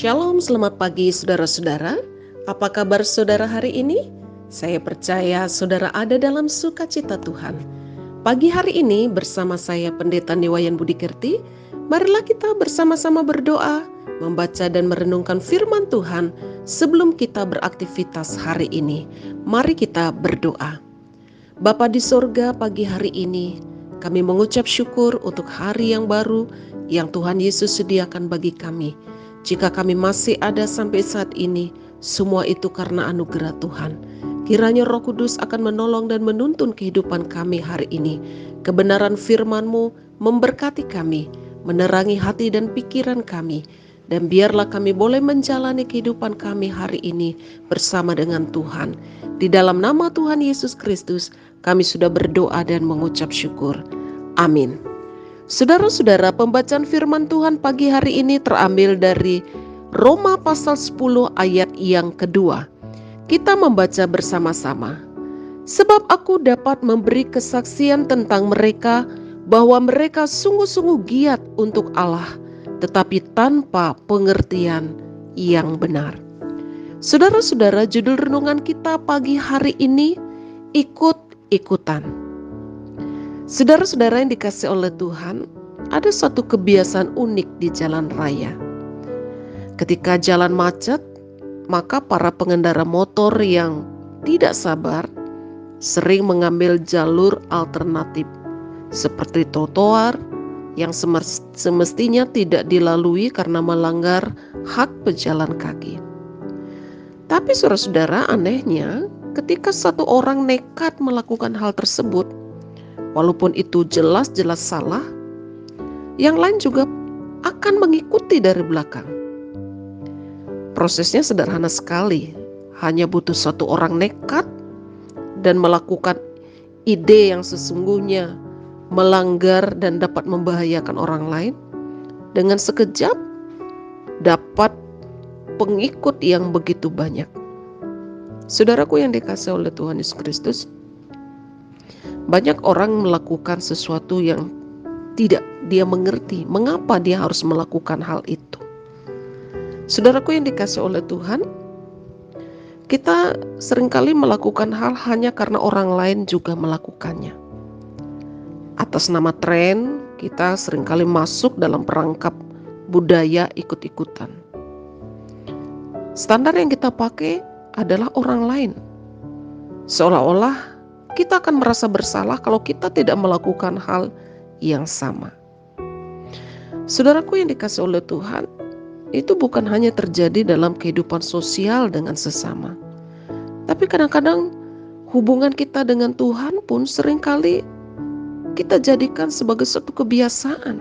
Shalom, selamat pagi saudara-saudara. Apa kabar saudara hari ini? Saya percaya saudara ada dalam sukacita Tuhan. Pagi hari ini bersama saya Pendeta Niwayan Budi Kerti, marilah kita bersama-sama berdoa, membaca dan merenungkan firman Tuhan sebelum kita beraktivitas hari ini. Mari kita berdoa. Bapa di sorga, pagi hari ini kami mengucap syukur untuk hari yang baru yang Tuhan Yesus sediakan bagi kami. Jika kami masih ada sampai saat ini, semua itu karena anugerah Tuhan. Kiranya Roh Kudus akan menolong dan menuntun kehidupan kami hari ini. Kebenaran firman-Mu memberkati kami, menerangi hati dan pikiran kami. Dan biarlah kami boleh menjalani kehidupan kami hari ini bersama dengan Tuhan. Di dalam nama Tuhan Yesus Kristus, kami sudah berdoa dan mengucap syukur. Amin. Saudara-saudara, pembacaan firman Tuhan pagi hari ini terambil dari Roma pasal 10 ayat yang kedua. Kita membaca bersama-sama. Sebab aku dapat memberi kesaksian tentang mereka bahwa mereka sungguh-sungguh giat untuk Allah, tetapi tanpa pengertian yang benar. Saudara-saudara, judul renungan kita pagi hari ini, ikut-ikutan. Saudara-saudara yang dikasih oleh Tuhan, ada satu kebiasaan unik di jalan raya. Ketika jalan macet, maka para pengendara motor yang tidak sabar sering mengambil jalur alternatif seperti trotoar yang semestinya tidak dilalui karena melanggar hak pejalan kaki. Tapi saudara-saudara, anehnya ketika satu orang nekat melakukan hal tersebut, walaupun itu jelas-jelas salah, yang lain juga akan mengikuti dari belakang. Prosesnya sederhana sekali, hanya butuh satu orang nekat dan melakukan ide yang sesungguhnya melanggar dan dapat membahayakan orang lain. Dengan sekejap dapat pengikut yang begitu banyak. Saudaraku yang dikasihi oleh Tuhan Yesus Kristus, banyak orang melakukan sesuatu yang tidak dia mengerti mengapa dia harus melakukan hal itu. Saudaraku yang dikasihi oleh Tuhan, kita seringkali melakukan hal hanya karena orang lain juga melakukannya. Atas nama tren, kita seringkali masuk dalam perangkap budaya ikut-ikutan. Standar yang kita pakai adalah orang lain. Seolah-olah kita akan merasa bersalah kalau kita tidak melakukan hal yang sama. Saudaraku yang dikasihi oleh Tuhan, itu bukan hanya terjadi dalam kehidupan sosial dengan sesama. Tapi kadang-kadang hubungan kita dengan Tuhan pun seringkali kita jadikan sebagai suatu kebiasaan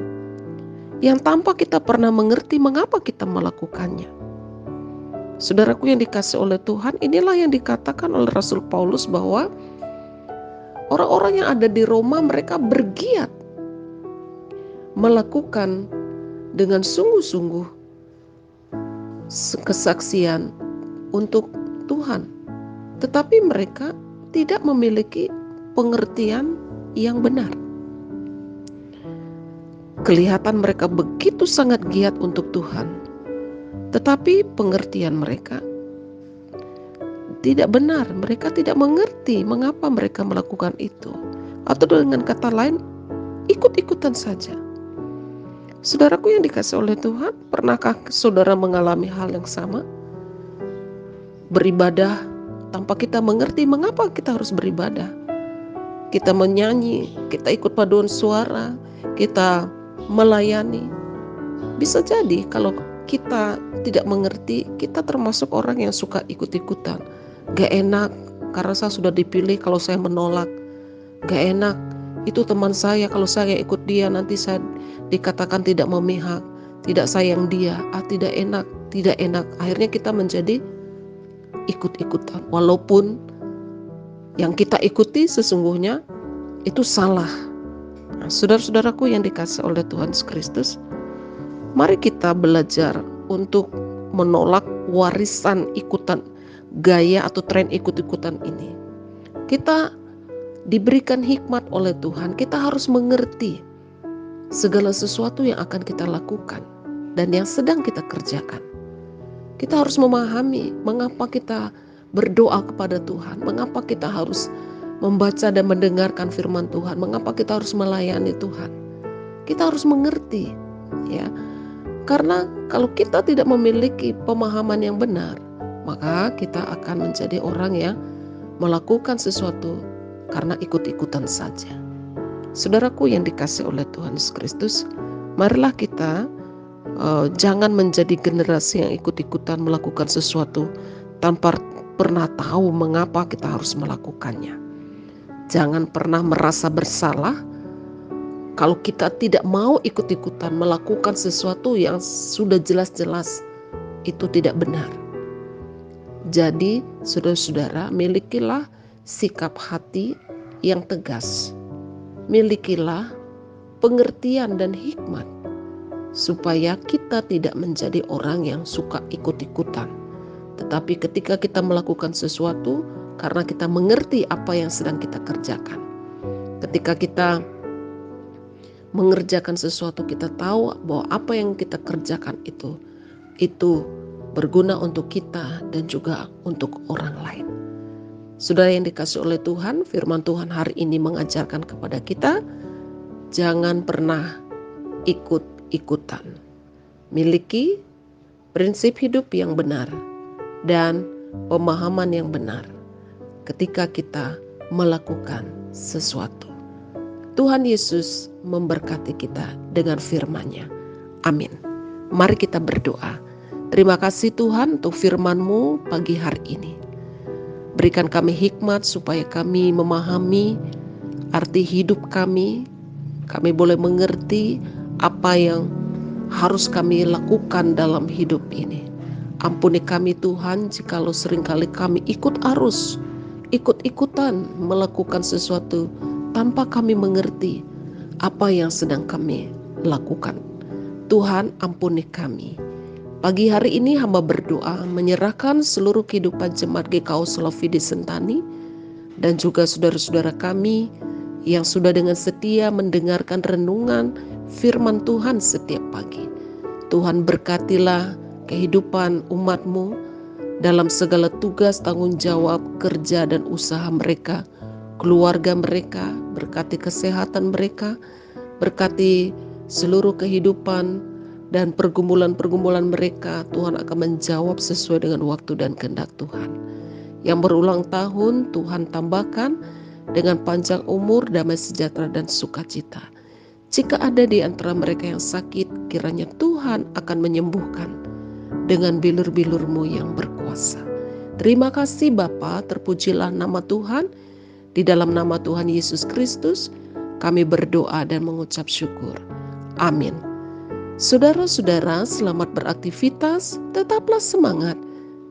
yang tanpa kita pernah mengerti mengapa kita melakukannya. Saudaraku yang dikasihi oleh Tuhan, inilah yang dikatakan oleh Rasul Paulus bahwa orang-orang yang ada di Roma mereka bergiat melakukan dengan sungguh-sungguh kesaksian untuk Tuhan. Tetapi mereka tidak memiliki pengertian yang benar. Kelihatan mereka begitu sangat giat untuk Tuhan, tetapi pengertian mereka tidak benar. Mereka tidak mengerti mengapa mereka melakukan itu. Atau dengan kata lain, ikut-ikutan saja. Saudaraku yang dikasihi oleh Tuhan, pernahkah saudara mengalami hal yang sama? Beribadah tanpa kita mengerti mengapa kita harus beribadah. Kita menyanyi, kita ikut paduan suara, kita melayani. Bisa jadi kalau kita tidak mengerti, kita termasuk orang yang suka ikut-ikutan. Gak enak karena saya sudah dipilih, kalau saya menolak. Gak enak, itu teman saya, kalau saya ikut dia nanti saya dikatakan tidak memihak, tidak sayang dia. Tidak enak, tidak enak. Akhirnya kita menjadi ikut-ikutan, walaupun yang kita ikuti sesungguhnya itu salah. Nah, saudara-saudaraku yang dikasihi oleh Tuhan Yesus Kristus, mari kita belajar untuk menolak warisan ikutan gaya atau tren ikut-ikutan ini. Kita diberikan hikmat oleh Tuhan, kita harus mengerti segala sesuatu yang akan kita lakukan dan yang sedang kita kerjakan. Kita harus memahami mengapa kita berdoa kepada Tuhan, mengapa kita harus membaca dan mendengarkan firman Tuhan, mengapa kita harus melayani Tuhan. Kita harus mengerti, ya. Karena kalau kita tidak memiliki pemahaman yang benar, maka kita akan menjadi orang yang melakukan sesuatu karena ikut-ikutan saja. Saudaraku yang dikasihi oleh Tuhan Yesus Kristus, marilah kita jangan menjadi generasi yang ikut-ikutan melakukan sesuatu tanpa pernah tahu mengapa kita harus melakukannya. Jangan pernah merasa bersalah kalau kita tidak mau ikut-ikutan melakukan sesuatu yang sudah jelas-jelas itu tidak benar. Jadi saudara-saudara, milikilah sikap hati yang tegas. Milikilah pengertian dan hikmat supaya kita tidak menjadi orang yang suka ikut-ikutan. Tetapi ketika kita melakukan sesuatu karena kita mengerti apa yang sedang kita kerjakan. Ketika kita mengerjakan sesuatu, kita tahu bahwa apa yang kita kerjakan itu berguna untuk kita dan juga untuk orang lain. Saudara yang dikasihi oleh Tuhan, firman Tuhan hari ini mengajarkan kepada kita, jangan pernah ikut-ikutan. Miliki prinsip hidup yang benar dan pemahaman yang benar ketika kita melakukan sesuatu. Tuhan Yesus memberkati kita dengan firman-Nya. Amin. Mari kita berdoa. Terima kasih Tuhan untuk firman-Mu pagi hari ini. Berikan kami hikmat supaya kami memahami arti hidup kami. Kami boleh mengerti apa yang harus kami lakukan dalam hidup ini. Ampuni kami Tuhan jikalau seringkali kami ikut arus, ikut-ikutan melakukan sesuatu tanpa kami mengerti apa yang sedang kami lakukan. Tuhan, ampuni kami. Pagi hari ini hamba berdoa menyerahkan seluruh kehidupan jemaat GKO Solofi di Sentani dan juga saudara-saudara kami yang sudah dengan setia mendengarkan renungan firman Tuhan setiap pagi. Tuhan berkatilah kehidupan umat-Mu dalam segala tugas, tanggung jawab, kerja dan usaha mereka, keluarga mereka, berkati kesehatan mereka, berkati seluruh kehidupan dan pergumulan-pergumulan mereka. Tuhan akan menjawab sesuai dengan waktu dan kehendak Tuhan. Yang berulang tahun Tuhan tambahkan dengan panjang umur, damai sejahtera dan sukacita. Jika ada di antara mereka yang sakit, kiranya Tuhan akan menyembuhkan dengan bilur-bilur-Mu yang berkuasa. Terima kasih Bapa, terpujilah nama Tuhan. Di dalam nama Tuhan Yesus Kristus kami berdoa dan mengucap syukur. Amin. Saudara-saudara, selamat beraktivitas, tetaplah semangat,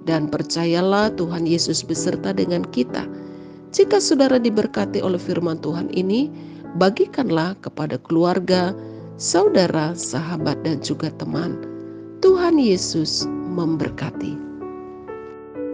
dan percayalah Tuhan Yesus beserta dengan kita. Jika saudara diberkati oleh firman Tuhan ini, bagikanlah kepada keluarga, saudara, sahabat, dan juga teman. Tuhan Yesus memberkati.